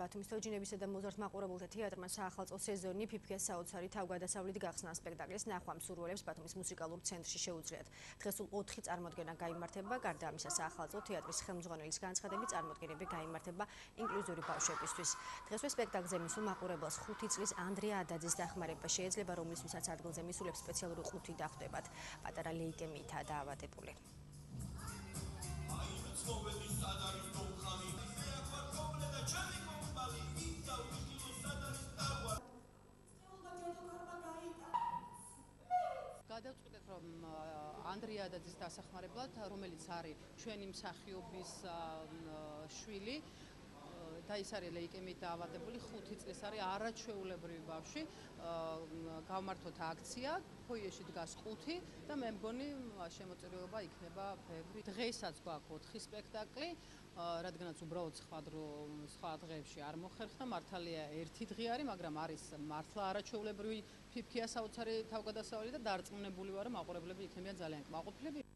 ბათუმის თოჯინებისა და მოზარდ მაყურებელთა თეატრმა საახალწლო სეზონი ფიფქეს საოცარი თავგადასავლით გახსნა სპექტაკლის ნახვა მსურველებს ბათუმის მუსიკალურ ცენტრში შეუძლიათ. დღეს სულ 4 წარმოდგენა გაიმართება, გარდა ამისა საახალწლო თეატრის ხელმძღვანელის განცხადებით წარმოდგენები გაიმართება ინკლუზიური ბავშვებისთვის. დღესვე სპექტაკლზე მისულ მაყურებელს 5 წლის ანდრია ადაძის დახმარება შეეძლება, რომლისთვისაც ადგილზე მისულებს სპეციალური ყუთი დახვდებათ. პატარა ლეიკემიითაა დაავადებული. გადავწყვიტეთ, რომ ანდრია ადაძის დასახმარებლად, რომელიც არის ჩვენი მსახიობის შვილი, და ის არის ლეიკემიით დაავადებული, 5 წლის არის არაჩვეულებრივი ბავშვი, გავმართოთ აქცია, ფოიეში დგას ყუთი და მე მგონი შემოწირულობა იქნება ბევრი. დღესაც გვაქვს 4 სპექტაკლი, რადგანაც უბრალოდ სხვა დღეებში არ მოხერხდა, მართალია ერთი დღე არის, მაგრამ არის მართლა არაჩვეულებრივი ფიფქია საოცარი თავგადასავალი და დარწმუნებული ვარ, რომ მაყურებლები იქნებიან ძალიან კმაყოფილები.